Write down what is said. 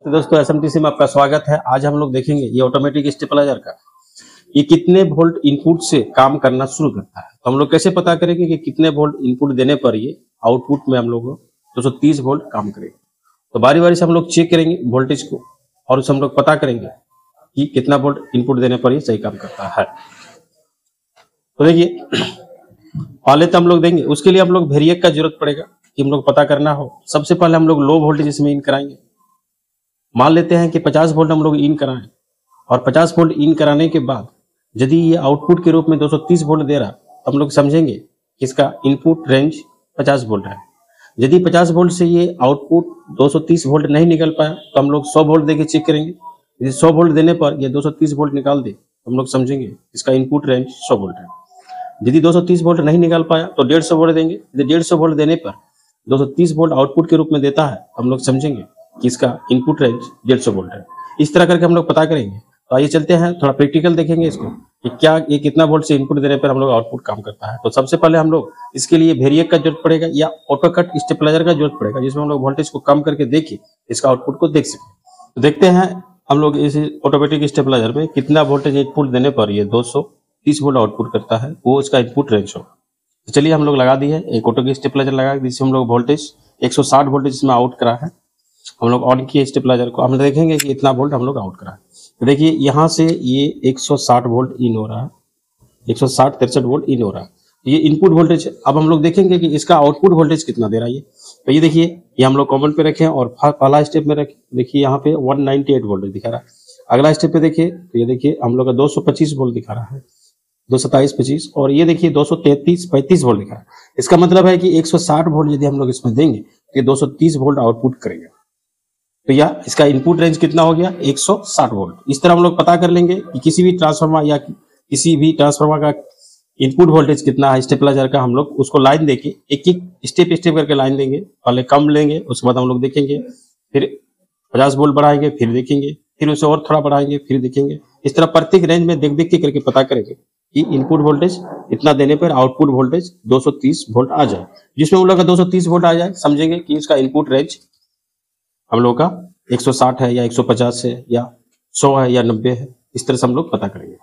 तो दोस्तों एसएमटीसी में आपका स्वागत है। आज हम लोग देखेंगे ये ऑटोमेटिक स्टेबलाइजर का ये कितने वोल्ट इनपुट से काम करना शुरू करता है। तो हम लोग कैसे पता करेंगे कि कितने वोल्ट इनपुट देने पर ये आउटपुट में हम लोग 230 वोल्ट काम करेगा। तो बारी बारी से हम लोग चेक करेंगे वोल्टेज को और उससे हम लोग पता करेंगे कि कितना वोल्ट इनपुट देने पर ये सही काम करता है। तो देखिए पहले तो हम लोग देंगे, उसके लिए हम लोग वेरिएक का जरूरत पड़ेगा कि हम लोग पता करना हो। सबसे पहले हम लोग लो वोल्टेज इसमें इन कराएंगे। मान लेते हैं कि 50 वोल्ट हम लोग इन कराएं और 50 वोल्ट इन कराने के बाद यदि ये आउटपुट के रूप में 230 वोल्ट दे रहा तो हम लोग समझेंगे कि इसका इनपुट रेंज 50 वोल्ट है। यदि 50 वोल्ट से ये आउटपुट 230 वोल्ट नहीं निकल पाया तो हम लोग 100 वोल्ट देके चेक करेंगे। यदि 100 वोल्ट देने पर ये 230 वोल्ट निकाल दे तो हम लोग समझेंगे इसका इनपुट रेंज 100 वोल्ट है। यदि 230 वोल्ट नहीं निकाल पाया तो 150 वोल्ट देंगे। यदि 150 वोल्ट देने पर 230 वोल्ट आउटपुट के रूप में देता है हम लोग समझेंगे कि इसका इनपुट रेंज 150 वोल्ट है। इस तरह करके हम लोग पता करेंगे। तो आइए चलते हैं, थोड़ा प्रैक्टिकल देखेंगे इसको कि क्या ये कितना वोल्ट से इनपुट देने पर हम लोग आउटपुट काम करता है। तो सबसे पहले हम लोग इसके लिए वेरिएक का जरूरत पड़ेगा या ऑटोकट स्टेबलाइजर का जरूरत पड़ेगा, जिसमें हम लोग वोल्टेज को कम करके देखिए इसका आउटपुट को देख सकें। तो देखते हैं हम लोग इस ऑटोमेटिक स्टेबलाइजर में कितना वोल्टेज इनपुट देने पर ये 230 वोल्ट आउटपुट करता है, वो इसका इनपुट रेंज होगा। तो चलिए हम लोग लगा दिए एक ऑटो स्टेबलाइजर लगा, जिससे हम लोग वोल्टेज 160 वोल्टेज इसमें आउट करा है। हम लोग ऑन किए स्टेबलाइजर को, हम देखेंगे कि इतना वोल्ट हम लोग आउट करा है। तो देखिए यहाँ से ये 160 वोल्ट इन हो रहा है, 160-63 वोल्ट इन हो रहा है। ये इनपुट वोल्टेज। अब हम लोग देखेंगे कि इसका आउटपुट वोल्टेज कितना दे रहा है ये। तो ये देखिए ये हम लोग कॉमन पे रखें और पहला स्टेप में रखें। देखिए यहाँ पे 198 वोल्ट दिखा रहा है। अगला स्टेप पे देखिए तो ये देखिए हम लोग का 225 वोल्ट दिखा रहा है, 227-25, और ये देखिए 233-35 वोल्ट दिखा रहा है। इसका मतलब है कि 160 वोल्ट यदि हम लोग इसमें देंगे तो ये 230 वोल्ट आउटपुट करेगा। तो या इसका इनपुट रेंज कितना हो गया, 160 वोल्ट। इस तरह हम लोग पता कर लेंगे कि किसी भी ट्रांसफार्मर या किसी भी ट्रांसफार्मर का इनपुट वोल्टेज कितना है स्टेबलाइजर का। हम लोग उसको लाइन देके एक एक स्टेप स्टेप करके लाइन देंगे। पहले कम लेंगे, उसके बाद हम लोग देखेंगे, फिर 50 वोल्ट बढ़ाएंगे, फिर देखेंगे, फिर उसे और थोड़ा बढ़ाएंगे, फिर देखेंगे। इस तरह प्रत्येक रेंज में देख देख के करके पता करेंगे कि इनपुट वोल्टेज इतना देने पर आउटपुट वोल्टेज 230 वोल्ट आ जाए। जिसमें हम लोग का 230 वोल्ट आ जाए समझेंगे कि इसका इनपुट रेंज हम लोग का 160 है या 150 है या 100 है या 90 है। इस तरह से हम लोग पता करेंगे।